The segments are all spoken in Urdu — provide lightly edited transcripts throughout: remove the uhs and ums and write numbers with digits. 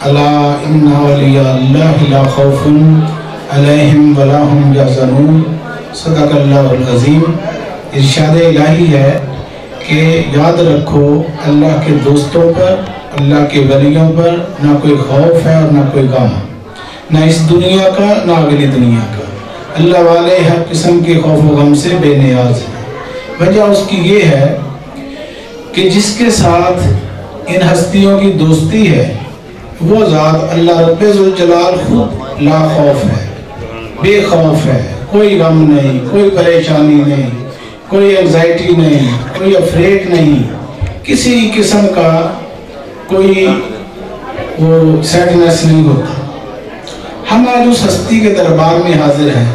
الا ان اولیاء اللہ لا خوف علیہم ولا هم یحزنون۔ صدق اللہ العظیم۔ ارشاد الہی ہے کہ یاد رکھو اللہ کے دوستوں پر، اللہ کے ولیوں پر نہ کوئی خوف ہے اور نہ کوئی غم، نہ اس دنیا کا نہ اگلی دنیا کا۔ اللہ والے ہر قسم کے خوف و غم سے بے نیاز ہیں۔ وجہ اس کی یہ ہے کہ جس کے ساتھ ان ہستیوں کی دوستی ہے وہ ذات اللہ رب ذوالجلال خود لا خوف ہے، بے خوف ہے، کوئی غم نہیں، کوئی پریشانی نہیں، کوئی انزائٹی نہیں، کوئی افریٹ نہیں، کسی قسم کا کوئی وہ سیڈنس نہیں ہوتا۔ ہم آج اس ہستی کے دربار میں حاضر ہیں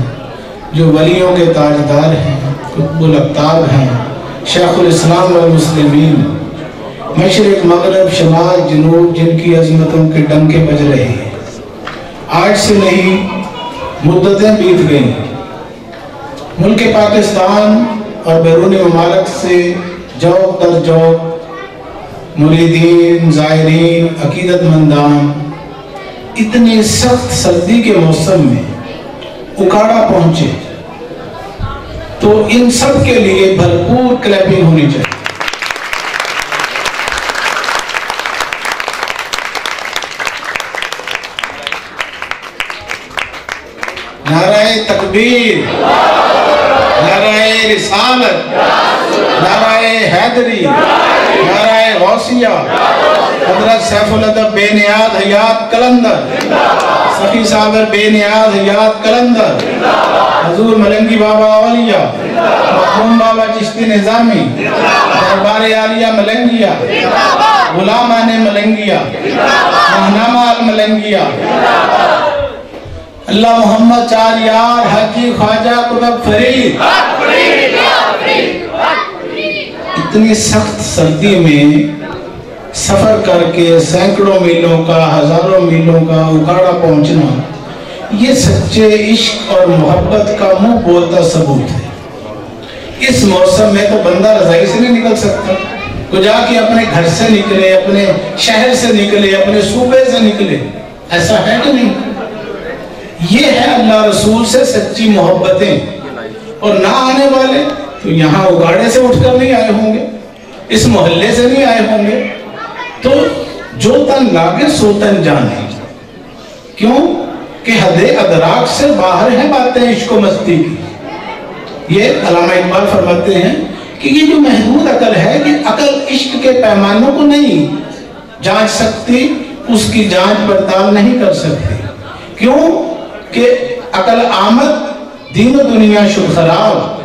جو ولیوں کے تاجدار ہیں، قطب الاقطاب ہیں، شیخ الاسلام والمسلمین، مشرق مغرب شمال جنوب، جن کی عظمتوں کے ڈنکے بج رہے ہیں۔ آج سے نہیں مدتیں بیت گئیں، ملک پاکستان اور بیرون ممالک سے جوق در جوق مریدین، زائرین، عقیدت مندان اتنی سخت سردی کے موسم میں اکاڑا پہنچے، تو ان سب کے لیے بھرپور کلیپنگ ہونی چاہیے۔ نعرہ تکبیر، نعرہ رسالت، نعرہ حیدری، نعرہ غوثیہ، حضرت سیف الادب بے نیاز حیات قلندر، سخی صابر بے نیاز حیات قلندر، حضور ملنگی بابا اولیاء، مخدوم بابا چشتی نظامی، دربار عالیہ ملنگیہ، غلامان ملنگیہ، مہنامہ الملنگیہ، اللہ محمد چار یار، حجی خواجہ قطب فرید۔ اتنی سخت سردی میں سفر کر کے سینکڑوں میلوں کا، ہزاروں میلوں کا اکاڑا پہنچنا، یہ سچے عشق اور محبت کا منہ بولتا ثبوت ہے۔ اس موسم میں تو بندہ رضائی سے نہیں نکل سکتا، تو جا کے اپنے گھر سے نکلے، اپنے شہر سے نکلے، اپنے صوبے سے نکلے، ایسا ہے کہ نہیں؟ یہ ہے اللہ رسول سے سچی محبتیں۔ اور نہ آنے والے تو یہاں اگاڑے سے اٹھ کر نہیں آئے ہوں گے، اس محلے سے نہیں آئے ہوں گے، تو جو تن لاگے سو تن جانے۔ کیوں کہ حد ادراک سے باہر ہیں باتیں عشق و مستی کی۔ یہ علامہ اقبال فرماتے ہیں کہ یہ جو محدود عقل ہے، یہ عقل عشق کے پیمانوں کو نہیں جانچ سکتی، اس کی جانچ پڑتال نہیں کر سکتی۔ کیوں کہ عقل آمد دین و دنیا شد خراب،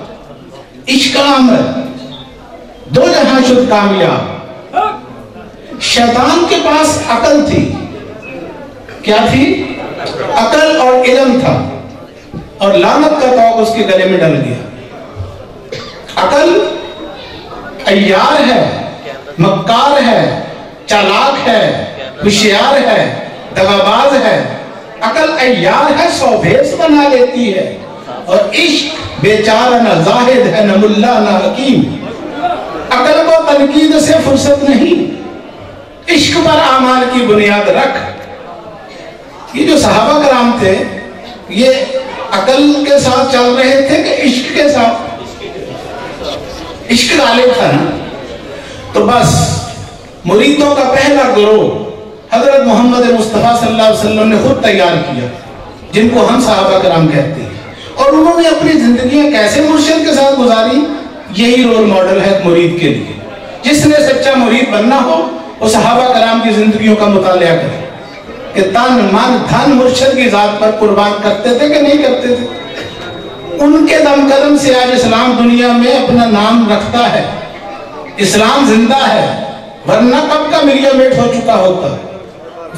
عشق آمد دو جہاں شد کامیاب۔ شیطان کے پاس عقل تھی، کیا تھی؟ عقل اور علم تھا، اور لعنت کا توق اس کے گلے میں ڈل گیا۔ عقل عیار ہے، مکار ہے، چالاک ہے، ہوشیار ہے، دغاباز ہے۔ عقل عیار ہے، سو بھیس بنا لیتی ہے، اور عشق بیچارہ نہ زاہد ہے، نہ ملا نہ حکیم۔ عقل کو تنقید سے فرصت نہیں، عشق پر اعمال کی بنیاد رکھ۔ یہ جو صحابہ کرام تھے، یہ عقل کے ساتھ چل رہے تھے کہ عشق کے ساتھ؟ عشق غالب تھا نا۔ تو بس مریدوں کا پہلا گروہ حضرت محمد مصطفیٰ صلی اللہ علیہ وسلم نے خود تیار کیا، جن کو ہم صحابہ کرام کہتے ہیں۔ اور انہوں نے اپنی زندگیاں کیسے مرشد کے ساتھ گزاری؟ یہی رول ماڈل ہے مرید کے لیے۔ جس نے سچا مرید بننا ہو وہ صحابہ کرام کی زندگیوں کا مطالعہ کرے کہ تن من دھن مرشد کی ذات پر قربان کرتے تھے کہ نہیں کرتے تھے۔ ان کے دم قدم سے آج اسلام دنیا میں اپنا نام رکھتا ہے، اسلام زندہ ہے، ورنہ کب کا ملیا میٹ ہو چکا ہوتا۔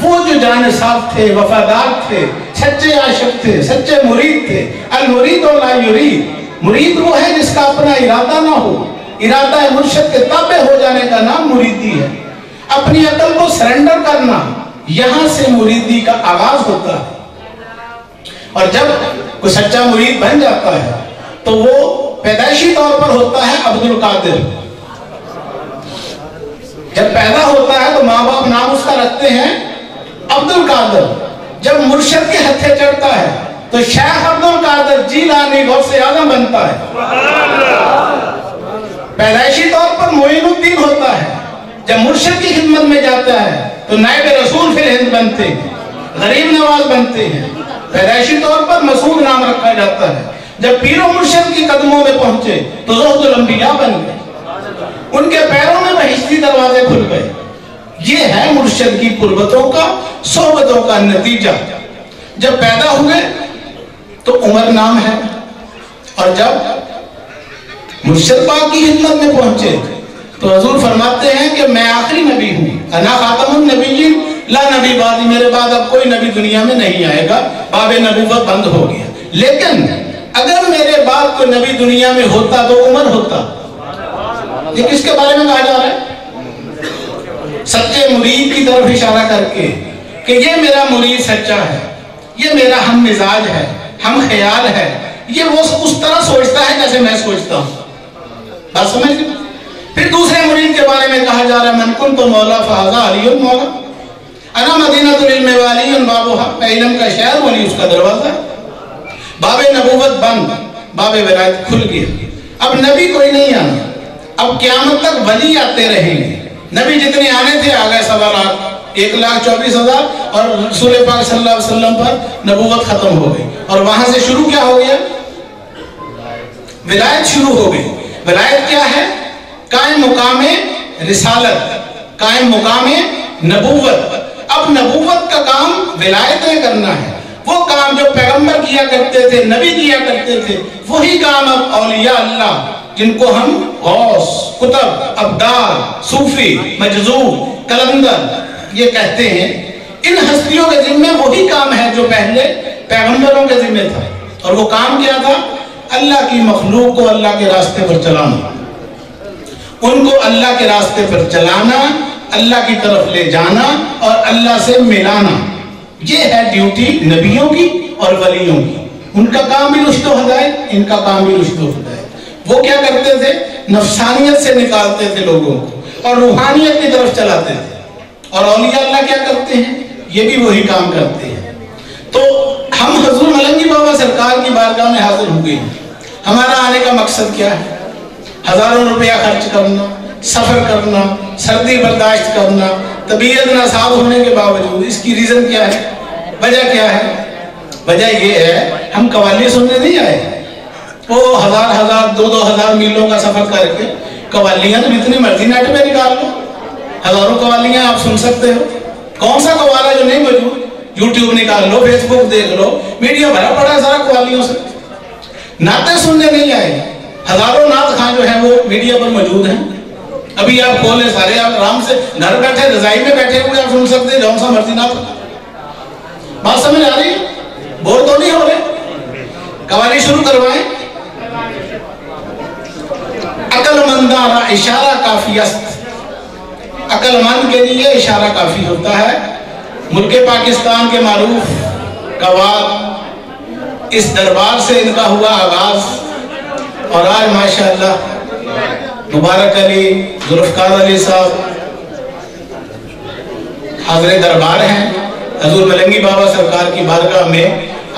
وہ جو جانصاف تھے، وفادار تھے، سچے عاشق تھے، سچے مرید تھے۔ المرید لا یرید، مرید وہ ہے جس کا اپنا ارادہ نہ ہو، ارادہ مرشد کے تابع ہو جانے کا نام مریدی ہے۔ اپنی عقل کو سرنڈر کرنا، یہاں سے مریدی کا آغاز ہوتا ہے۔ اور جب کوئی سچا مرید بن جاتا ہے تو وہ پیدائشی طور پر ہوتا ہے عبد القادر۔ جب پیدا ہوتا ہے تو ماں باپ نام اس کا رکھتے ہیں عبد القادر جب مرشد کے ہتھے چڑھتا ہے تو شیخ عبد القادر جیلانی غوث اعظم بنتا ہے۔ پیدائشی طور پر معین الدین ہوتا ہے، جب مرشد کی خدمت میں جاتا ہے تو نائب رسول فی الہند بنتے ہیں، غریب نواز بنتے ہیں۔ پیدائشی طور پر مسعود نام رکھا جاتا ہے، جب پیر و مرشد کی قدموں میں پہنچے تو زہد الانبیاء بن گئے، ان کے پیروں میں بہشتی دروازے کھل گئے۔ یہ ہے مرشد کی قربتوں کا، صحبتوں کا نتیجہ۔ جب پیدا ہوئے تو عمر نام ہے، اور جب مرشد پاک کی خدمت میں پہنچے تو حضور فرماتے ہیں کہ میں آخری نبی ہوں، انا خاتم النبیین لا نبی بعدی، میرے بعد اب کوئی نبی دنیا میں نہیں آئے گا، باب نبوت بند ہو گیا۔ لیکن اگر میرے بعد کوئی نبی دنیا میں ہوتا تو عمر ہوتا۔ یہ کس کے بارے میں کہا جا رہا ہے؟ سچے مرید کی طرف اشارہ کر کے کہ یہ میرا مرید سچا ہے، یہ میرا ہم مزاج ہے، ہم خیال ہے، یہ وہ اس طرح سوچتا ہے جیسے میں سوچتا ہوں۔ بات سمجھ گئے؟ پھر دوسرے مرید کے بارے میں کہا جا رہا ہے من کنت مولا فہذا علی المولا، انا مدینہ العلم والی بابوہا، میں علم کا شہر ولی اس کا دروازہ ہے۔ باب نبوت بند، باب ولایت کھل گیا۔ اب نبی کوئی نہیں آنا، اب قیامت تک ولی آتے رہیں گے۔ نبی جتنے آنے تھے آگئے 1.25 لاکھ، 1,24,000، اور رسول پاک صلی اللہ علیہ وسلم پر نبوت ختم ہو گئی، اور وہاں سے شروع کیا ہو گیا؟ ولایت شروع ہو گئی۔ ولایت کیا ہے؟ قائم مقام رسالت، قائم مقام نبوت۔ اب نبوت کا کام ولایت میں کرنا ہے، وہ کام جو پیغمبر کیا کرتے تھے، نبی کیا کرتے تھے، وہی کام اب اولیاء اللہ جن کو ہم غوث، قطب، ابدال، صوفی، مجذوب، کلندر یہ کہتے ہیں، ان ہستیوں کے ذمہ وہی کام ہے جو پہلے پیغمبروں کے ذمہ تھا۔ اور وہ کام کیا تھا؟ اللہ کی مخلوق کو اللہ کے راستے پر چلانا، ان کو اللہ کے راستے پر چلانا، اللہ کی طرف لے جانا اور اللہ سے ملانا۔ یہ ہے ڈیوٹی نبیوں کی اور ولیوں کی۔ ان کا کام بھی رشد و ہدایت، ان کا کام بھی رشد و ہدایت۔ وہ کیا کرتے تھے؟ نفسانیت سے نکالتے تھے لوگوں کو اور روحانیت کی طرف چلاتے تھے۔ اور اولیاء اللہ کیا کرتے ہیں؟ یہ بھی وہی کام کرتے ہیں۔ تو ہم حضور ملنگی بابا سرکار کی بارگاہ میں حاضر ہو گئے ہیں۔ ہمارا آنے کا مقصد کیا ہے؟ ہزاروں روپیہ خرچ کرنا، سفر کرنا، سردی برداشت کرنا، طبیعت ناساز ہونے کے باوجود۔ اس کی ریزن کیا ہے؟ وجہ کیا ہے؟ وجہ یہ ہے ہم قوالی سننے نہیں آئے۔ وہ 1000 2000 میلوں کا سفر کر کے قوالیاں تو جتنی مرضی نیٹ پہ نکال لو، ہزاروں قوالیاں آپ سن سکتے ہو۔ کون سا قوالا جو نہیں موجود؟ یوٹیوب نکال لو، فیس بک دیکھ لو، میڈیا بھرا پڑا ہے سارا قوالیوں سے۔ نعتیں سننے نہیں آئے، ہزاروں نعت خواں جو ہیں وہ میڈیا پر موجود ہیں۔ ابھی آپ کھولیں سارے، آپ آرام سے گھر بیٹھے رضائی میں بیٹھے ہوئے آپ سن سکتے ہیں جون سا مرضی نعت۔ بات سمجھ آ رہی ہے؟ بور تو نہیں ہو رہے؟ قوالی شروع کروائیں۔ عقل مندارا اشارہ کافی است، عقل مند کے لیے اشارہ کافی ہوتا ہے۔ ملک پاکستان کے معروف قواد اس دربار سے ان کا ہوا آغاز، اور آج ماشاءاللہ مبارک علی، ذوالفقار علی صاحب حاضر دربار ہیں۔ حضور ملنگی بابا سرکار کی بارگاہ میں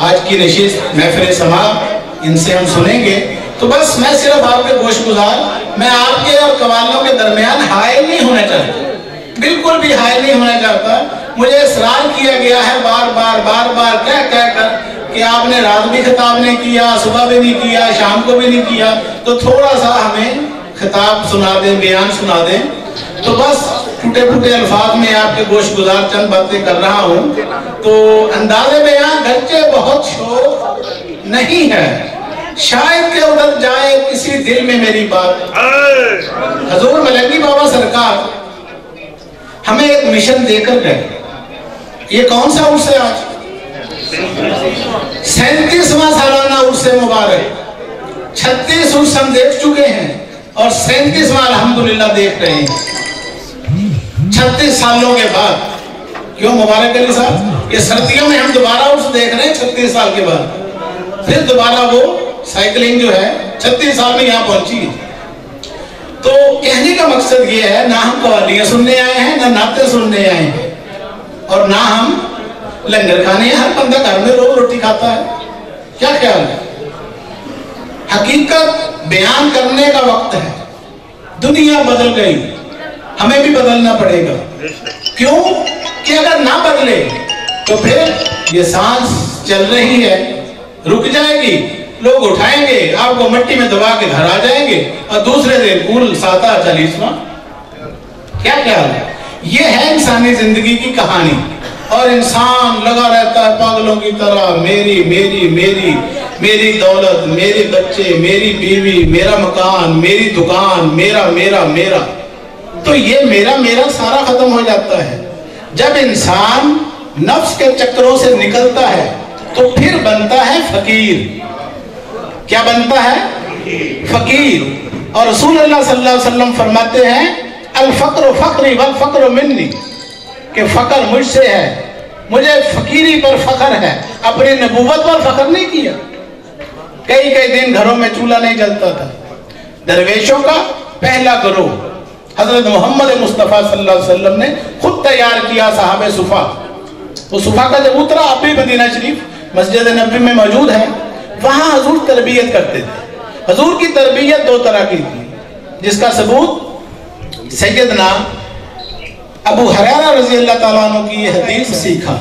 آج کی نشست محفل سماعت ان سے ہم سنیں گے۔ تو بس میں صرف آپ کے گوش گزار، میں آپ کے اور قوالوں کے درمیان حائل نہیں ہونا چاہتا، بالکل بھی حائل نہیں ہونا چاہتا۔ مجھے اصرار کیا گیا ہے بار بار کہہ کر کہ آپ نے رات بھی خطاب نہیں کیا، صبح بھی نہیں کیا، شام کو بھی نہیں کیا، تو تھوڑا سا ہمیں خطاب سنا دیں، بیان سنا دیں۔ تو بس ٹوٹے پھوٹے الفاظ میں آپ کے گوش گزار چند باتیں کر رہا ہوں۔ تو انداز بیان گرچہ بہت شوق نہیں ہے، شاید کہ ادھر جائے کسی دل میں میری بات۔ حضور ملنگی بابا سرکار ہمیں ایک مشن دے کر گئے۔ یہ کون سا عرص ہے آج؟ 37واں سالانہ عرص مبارک۔ 36 عرص ہم دیکھ چکے ہیں اور 37واں الحمدللہ دیکھ رہے ہیں 36 سالوں کے بعد۔ کیوں مبارک علی صاحب؟ یہ سردیوں میں ہم دوبارہ عرص دیکھ رہے ہیں 36 سال کے بعد، پھر دوبارہ وہ سائیکلنگ جو ہے 36 سال میں یہاں پہنچی ہے۔ تو کہنے کا مقصد یہ ہے، نہ ہم قوالیاں سننے آئے ہیں، نہ نعتیں سننے آئے ہیں، اور نہ ہم لنگر کھانے ہیں. ہر بندہ گھر میں روز روٹی کھاتا ہے. کیا خیال ہے؟ حقیقت بیان کرنے کا وقت ہے. دنیا بدل گئی, ہمیں بھی بدلنا پڑے گا. کیوں کہ اگر نہ بدلے تو پھر یہ سانس چل رہی ہے رک جائے گی. لوگ اٹھائیں گے آپ کو مٹی میں دبا کے گھر آ جائیں گے اور دوسرے دن کل 40واں. کیا خیال ہے؟ یہ ہے انسانی زندگی کی کہانی. اور انسان لگا رہتا ہے پاگلوں کی طرح, میری میری میری میری دولت, میرے بچے, میری بیوی, میرا مکان, میری دکان, میرا میرا میرا. تو یہ میرا میرا سارا ختم ہو جاتا ہے. جب انسان نفس کے چکروں سے نکلتا ہے تو پھر بنتا ہے فقیر. کیا بنتا ہے؟ فقیر. اور رسول اللہ صلی اللہ علیہ وسلم فرماتے ہیں الفقر فقری والفقر منی, کہ فقر مجھ سے ہے, مجھے فقیری پر فخر ہے. اپنی نبوت پر فخر نہیں کیا. کئی دن گھروں میں چولہا نہیں جلتا تھا. درویشوں کا پہلا گروہ حضرت محمد مصطفیٰ صلی اللہ علیہ وسلم نے خود تیار کیا. صحابہ صفا, وہ صفا کا جب اترا, اب بھی مدینہ شریف مسجد نبوی میں موجود ہے, وہاں حضور تربیت کرتے تھے. حضور کی تربیت 2 طرح کی تھی, جس کا ثبوت سیدنا ابو ہریرہ رضی اللہ تعالیٰ عنہ کی یہ حدیث سیکھا.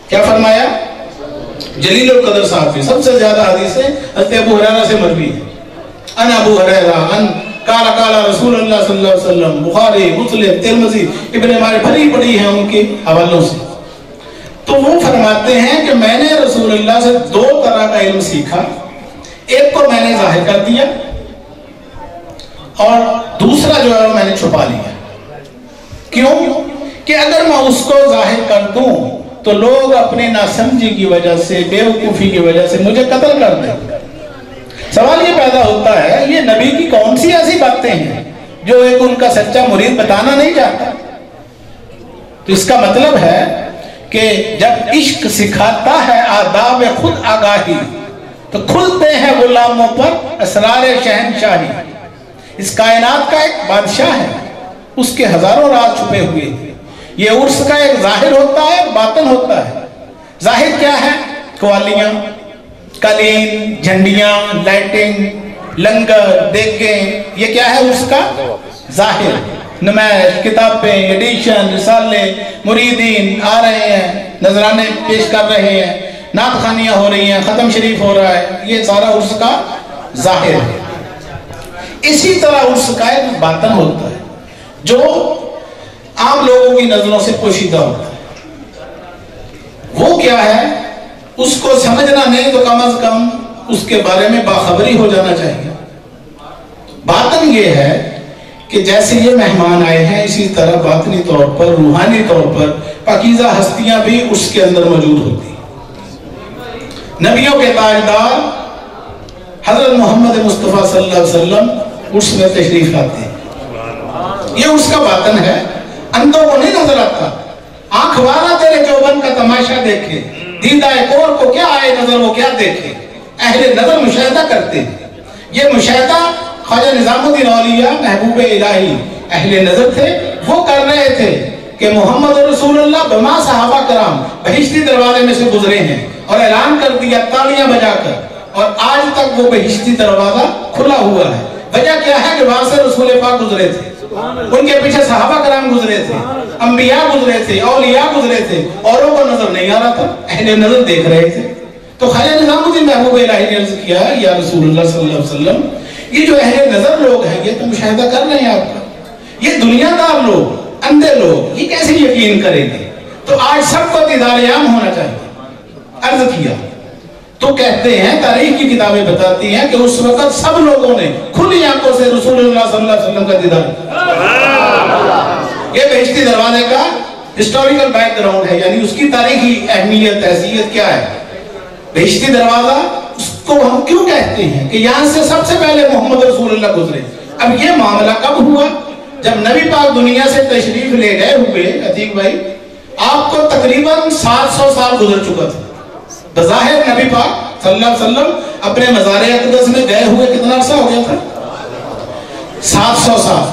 کیا فرمایا؟ جلیل القدر صاحب کی سب سے زیادہ حدیثیں حضرت ابو ہریرہ سے مروی ہیں. ان ابو ہریرہ ان قال قال رسول اللہ صلی اللہ علیہ وسلم. بخاری, مسلم, ترمذی, ابن ماجہ بھری پڑی ہیں ان کے حوالوں سے. تو وہ فرماتے ہیں کہ میں نے رسول اللہ سے 2 طرح کا علم سیکھا. ایک کو میں نے ظاہر کر دیا اور دوسرا جو ہے میں نے چھپا لیا. کیوں کہ اگر میں اس کو ظاہر کر دوں تو لوگ اپنی ناسمجھی کی وجہ سے, بے وقوفی کی وجہ سے مجھے قتل کر دیں. سوال یہ پیدا ہوتا ہے یہ نبی کی کون سی ایسی باتیں ہیں جو ایک ان کا سچا مرید بتانا نہیں چاہتا. تو اس کا مطلب ہے کہ جب عشق سکھاتا ہے آداب خود آگاہی تو کھلتے ہیں غلاموں پر اسرار شہنشاہی. اس کائنات کا ایک بادشاہ ہے, اس کے ہزاروں راز چھپے ہوئے ہیں. یہ عرس کا ایک ظاہر ہوتا ہے, ایک باطن ہوتا ہے. ظاہر کیا ہے؟ قوالیاں, قالین, جھنڈیاں, لائٹنگ, لنگر, دیگیں. یہ کیا ہے عرس کا ظاہر؟ نمائش, کتابیں, ایڈیشن, رسالے, مریدین آ رہے ہیں, نذرانے پیش کر رہے ہیں, نعت خوانیاں ہو رہی ہیں, ختم شریف ہو رہا ہے. یہ سارا عرس کا ظاہر ہے. اسی طرح عرس کا ایک باطن ہوتا ہے جو عام لوگوں کی نظروں سے پوشیدہ ہوتا ہے. وہ کیا ہے؟ اس کو سمجھنا نہیں تو کم از کم اس کے بارے میں باخبری ہو جانا چاہیے. باطن یہ ہے کہ جیسے یہ مہمان آئے ہیں اسی طرح باطنی طور پر, روحانی طور پر پاکیزہ ہستیاں بھی اس کے اندر موجود ہوتی ہیں. نبیوں کے تاجدار حضرت محمد مصطفیٰ صلی اللہ علیہ وسلم عرس میں تشریف لاتے ہیں. یہ اس کا باطن ہے, اندھوں کو نہیں نظر آتا. آنکھ والا تیرے چوبن کا تماشا دیکھے, دیدہ کور کو کیا آئے نظر وہ کیا دیکھے. اہل نظر مشاہدہ کرتے ہیں. یہ مشاہدہ خواجہ نظام الدین اولیاء محبوب الہی اہل نظر تھے, وہ کر رہے تھے کہ محمد رسول اللہ بما صحابہ کرام بہشتی دروازے میں سے گزرے ہیں, اور اعلان کر دیا تالیاں بجا کر, اور آج تک وہ بہشتی دروازہ کھلا ہوا ہے. وجہ کیا ہے کہ وہاں سے رسول پاک گزرے تھے, ان کے پیچھے صحابہ کرام گزرے تھے, انبیاء گزرے تھے, اولیاء گزرے تھے, اوروں کو نظر نہیں آ رہا تھا, اہل نظر دیکھ رہے تھے. تو خواجہ نظام الدین محبوب الہی نے عرض کیا یا رسول اللہ صلی اللہ علیہ وسلم, یہ جو اہل نظر لوگ ہیں یہ تو مشاہدہ کر رہے ہیں آپ کا, یہ دنیا دار لوگ, اندھے لوگ, یہ کیسے یقین کریں گے؟ تو آج سب کو دیدار عام ہونا چاہیے. عرض کیا تو کہتے ہیں, تاریخ کی کتابیں بتاتی ہیں کہ اس وقت سب لوگوں نے کھلی آنکھوں سے رسول اللہ صلی اللہ علیہ وسلم کا دیدار. یہ بہشتی دروازے کا ہسٹوریکل بیک گراؤنڈ ہے, یعنی اس کی تاریخی اہمیت حیثیت کیا ہے. بہشتی دروازہ اس کو ہم کیوں کہتے ہیں کہ یہاں سے سب سے پہلے محمد رسول اللہ گزرے. اب یہ معاملہ کب ہوا؟ جب نبی پاک دنیا سے تشریف لے گئے ہوئے. عتیق بھائی آپ کو تقریباً 700 سال گزر چکا تھا. بظاہر نبی پاک صلی اللہ علیہ وسلم اپنے مزار اقدس میں گئے ہوئے کتنا عرصہ ہو گیا تھا؟ 700 سال.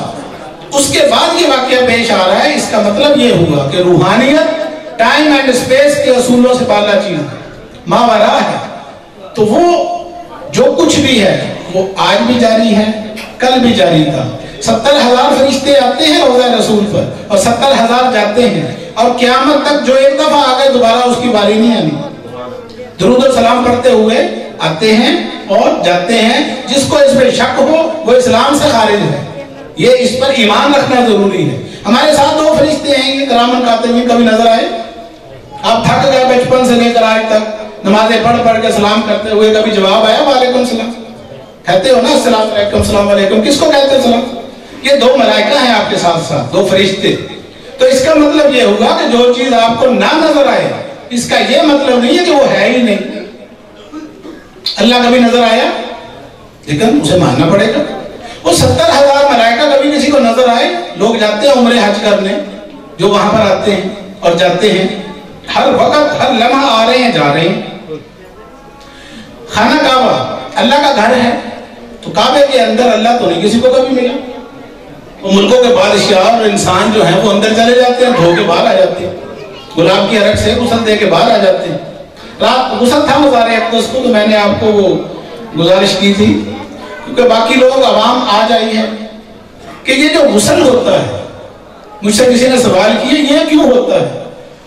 اس کے بعد یہ واقعہ پیش آ رہا ہے. اس کا مطلب یہ ہوا کہ روحانیت ٹائم اینڈ اسپیس کے اصولوں سے بالا چیز ہے، ماورا ہے. تو وہ جو کچھ بھی ہے وہ آج بھی جاری ہے، کل بھی جاری تھا. 70,000 فرشتے آتے ہیں روضہ رسول پر اور 70,000 جاتے ہیں، اور قیامت تک جو ایک دفعہ آ گئے دوبارہ اس کی باری نہیں آنی. درود و سلام پڑھتے ہوئے آتے ہیں اور جاتے ہیں. جس کو اس میں شک ہو وہ اسلام سے خارج ہے. یہ اس پر ایمان رکھنا ضروری ہے. ہمارے ساتھ 2 فرشتے ہیں، یہ کرامن کاتبین کبھی نظر آئے؟ آپ تھک گئے بچپن سے لے کر آج تک نمازیں پڑھ کے سلام کرتے ہوئے، کبھی جواب آیا وعلیکم السلام؟ کہتے ہو نا السلام علیکم، السلام علیکم. کس کو کہتے ہیں سلام؟ یہ 2 ملائکہ ہیں آپ کے ساتھ ساتھ، 2 فرشتے. تو اس کا مطلب یہ ہوگا کہ جو چیز آپ کو نہ نظر آئے، اس کا یہ مطلب نہیں ہے کہ وہ ہے ہی نہیں. اللہ کبھی نظر آیا لیکن اسے ماننا پڑے گا. وہ 70,000 ملائکہ کبھی کسی کو نظر آئے؟ لوگ جاتے ہیں عمرے حج کرنے، جو وہاں پر آتے ہیں اور جاتے ہیں، ہر وقت ہر لمحہ آ رہے ہیں جا رہے ہیں. خانہ کعبہ اللہ کا گھر ہے، تو کعبے کے اندر اللہ تو نہیں کسی کو کبھی ملا. وہ ملکوں کے بادشاہ اور انسان جو ہیں وہ اندر چلے جاتے ہیں، دھو کے باہر آ جاتے ہیں، گلاب کی عرق سے غسل دے کے باہر آ جاتے ہیں. رات غسل تھا مزار اقدس کو، تو میں نے آپ کو وہ گزارش کی تھی، کیونکہ باقی لوگ عوام آ جائی ہے کہ یہ جو غسل ہوتا ہے، مجھ سے کسی نے سوال کیا یہ کیوں ہوتا ہے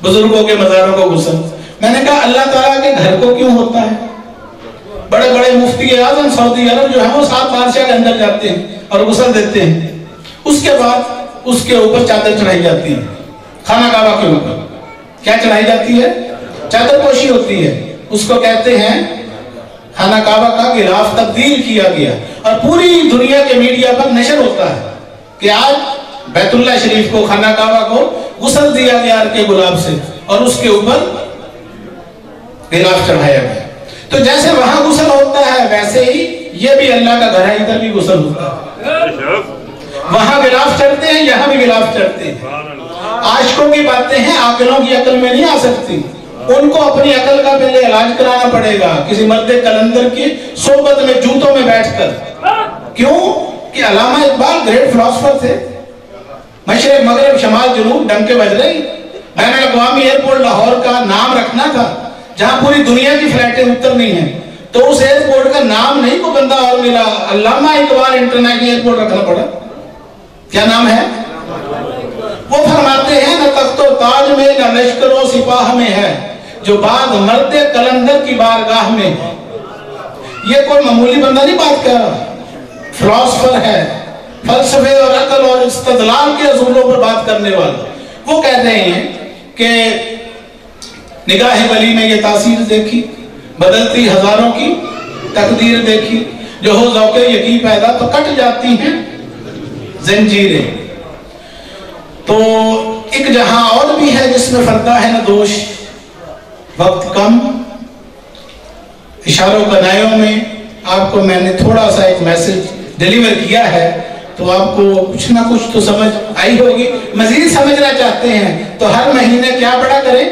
بزرگوں کے مزاروں کو غسل؟ میں نے کہا اللہ تعالیٰ کے گھر کو کیوں ہوتا ہے. بڑے بڑے مفتی اعظم سعودی عرب جو ہیں وہ 7 بادشاہ کے اندر جاتے ہیں اور غسل دیتے ہیں. اس کے بعد اس کے اوپر چادر چڑھائی جاتی ہے. خانہ کعبہ کے اوپر کیا چڑھائی جاتی ہے؟ چادر پوشی ہوتی ہے. اس کو کہتے ہیں خانہ کعبہ کا غلاف تبدیل کیا گیا، اور پوری دنیا کے میڈیا پر نشر ہوتا ہے کہ آج بیت اللہ شریف کو، خانہ کعبہ کو غسل دیا گیا کے گلاب سے، اور اس کے اوپر غلاف چڑھایا گیا. تو جیسے وہاں غسل ہوتا ہے ویسے ہی یہ بھی اللہ کا گھر ہے، ادھر بھی غسل ہوتا ہے. وہاں غلاف چڑھتے ہیں، یہاں بھی غلاف چڑھتے ہیں. عاشقوں کی باتیں ہیں، عاقلوں کی عقل میں نہیں آ سکتی. ان کو اپنی عقل کا پہلے علاج کرانا پڑے گا کسی مرد کلندر کی صحبت میں، جوتوں میں بیٹھ کر. کیوں کہ علامہ اقبال گریٹ فلاسفر تھے. مشرق مغرب شمال جنوب ڈنکے بج رہے. بین الاقوامی ایئرپورٹ لاہور کا نام رکھنا تھا جہاں پوری دنیا کی فلائٹیں اترنی ہیں، تو اس ایئرپورٹ کا نام نہیں کو بندہ اور ملا، علامہ اقبال انٹرنیشنل ایئرپورٹ رکھنا پڑا. کیا نام ہے؟ وہ فرماتے ہیں نہ تخت و تاج میں نہ لشکر و سپاہ میں ہے، جو بات مرد کلندر کی بارگاہ میں ہے. یہ کوئی معمولی بندہ نہیں بات کر رہا، فلاسفر ہے، فلسفے اور عقل اور استدلال کے اصولوں پر بات کرنے والا. وہ کہہ رہے ہیں کہ نگاہ ولی میں یہ تاثیر دیکھی، بدلتی ہزاروں کی تقدیر دیکھی، جو ہو ذوق یقین پیدا تو کٹ جاتی ہیں زنجیریں. تو ایک جہاں اور بھی ہے جس میں فردا ہے نہ دوش. وقت کم، اشاروں کنایوں میں آپ کو میں نے تھوڑا سا ایک میسج ڈیلیور کیا ہے، تو آپ کو کچھ نہ کچھ تو سمجھ آئی ہوگی. مزید سمجھنا چاہتے ہیں تو ہر مہینے کیا پڑھا کریں؟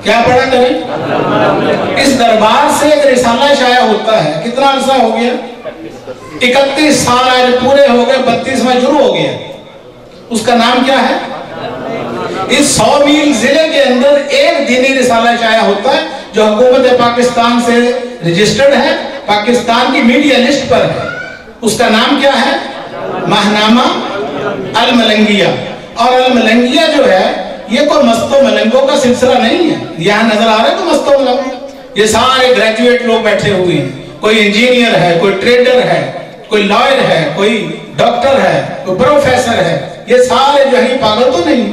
کیا پڑھا کریں؟ اس دربار سے ایک رسالہ شائع ہوتا ہے. کتنا عرصہ ہو گیا؟ 31 سال آج پورے ہو گئے، 32واں شروع ہو گیا. اس کا نام کیا ہے؟ اس 100 میل ضلع کے اندر ایک دینی رسالہ شائع ہوتا ہے جو حکومت پاکستان سے رجسٹرڈ ہے، پاکستان کی میڈیا لسٹ پر ہے. اس کا نام کیا ہے؟ ماہنامہ الملنگیہ. اور الملنگیہ جو ہے یہ کوئی مست و ملنگوں کا سلسلہ نہیں ہے. یہاں نظر آ رہا ہے تو مست و ملنگ، یہ سارے گریجویٹ لوگ بیٹھے ہوئے ہیں. کوئی انجینئر ہے، کوئی ٹریڈر ہے، کوئی لائر ہے، کوئی ڈاکٹر ہے، کوئی پروفیسر ہے. یہ سارے جو ہیں پاگل تو نہیں.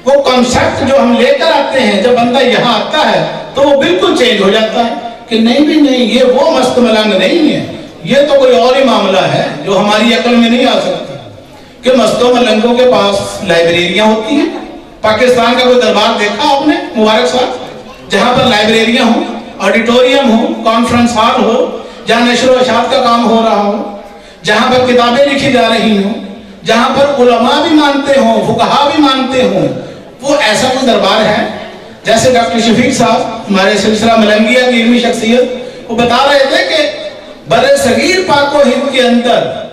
وہ کانسیپٹ جو ہم لے کر آتے ہیں جب بندہ یہاں آتا ہے تو وہ بالکل چینج ہو جاتا ہے کہ نہیں بھی نہیں، یہ وہ مست ملنگ نہیں ہے، یہ تو کوئی اور ہی معاملہ ہے جو ہماری عقل میں نہیں آ سکتا. کہ مست و ملنگوں کے پاس لائبریریاں ہوتی ہیں. پاکستان کا کوئی دربار دیکھا آپ نے مبارک صاحب جہاں پر لائبریریاں ہوں، آڈیٹوریم ہو، کانفرنس ہال ہو، جہاں نشر و اشاعت کا کام ہو رہا ہو، جہاں پر کتابیں لکھی جا رہی ہوں، جہاں پر علماء بھی مانتے ہوں، فقہا بھی مانتے ہوں؟ وہ ایسا کوئی دربار ہے؟ جیسے ڈاکٹر شفیق صاحب ہمارے سلسلہ ملنگیہ کی علمی شخصیت، وہ بتا رہے تھے کہ بر صغیر پاک و ہند کے اندر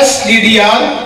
SDDR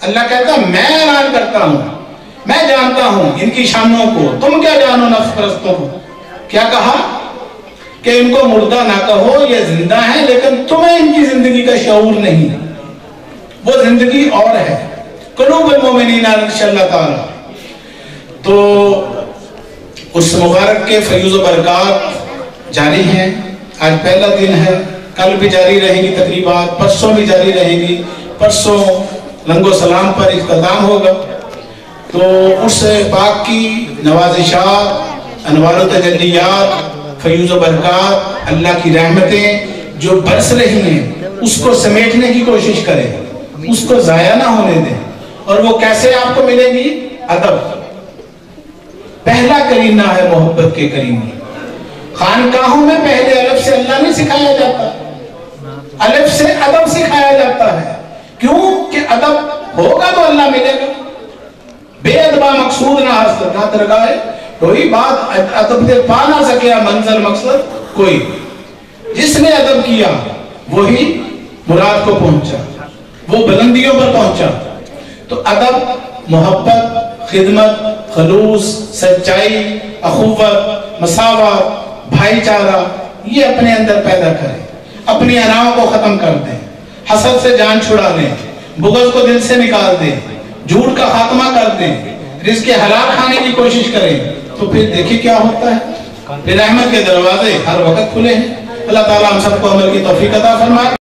اللہ کہتا میں اعلان کرتا ہوں، میں جانتا ہوں ان کی شانوں کو، تم کیا جانو نفس پرستوں کو۔ کیا کہا کہ ان کو مردہ نہ کہو، یہ زندہ ہیں، لیکن تمہیں ان کی زندگی کا شعور نہیں، وہ زندگی اور ہے۔ قلوب المومنین انشاءاللہ تعالی۔ تو اس مبارک کے فیض و برکات جاری ہیں۔ آج پہلا دن ہے، کل بھی جاری رہیں گی تقریبات، پرسوں بھی جاری رہیں گی، پرسوں لنگ و سلام پر اختتام ہوگا۔ تو اس پاک کی نوازشات، انوار و تجلیات، فیض و برکات، اللہ کی رحمتیں جو برس رہی ہیں، اس کو سمیٹنے کی کوشش کریں، اس کو ضائع نہ ہونے دیں۔ اور وہ کیسے آپ کو ملے گی؟ ادب۔ پہلا کرینہ ہے محبت کے کریمہ۔ خانقاہوں میں پہلے الف سے اللہ نہیں سکھایا جاتا، الف سے ادب سکھایا جاتا ہے۔ کیوں کہ ادب ہوگا تو اللہ ملے گا۔ بے ادبا مقصود نہ حاصل نہ درگاہ، کوئی بات ادب سے پا نہ سکیا منزل مقصد کوئی۔ جس نے ادب کیا وہی مراد کو پہنچا، وہ بلندیوں پر پہنچا۔ تو ادب، محبت، خدمت، خلوص، سچائی، اخوت، مساوات، بھائی چارہ، یہ اپنے اندر پیدا کریں، اپنی اناؤں کو ختم کر دیں، حسد سے جان چھڑا لیں، بغض کو دل سے نکال دیں، جھوٹ کا خاتمہ کر دیں، رزق حلال کھانے کی کوشش کریں۔ تو پھر دیکھیں کیا ہوتا ہے، پھر رحمت کے دروازے ہر وقت کھلے ہیں۔ اللہ تعالیٰ ہم سب کو عمل کی توفیق عطا فرمائے۔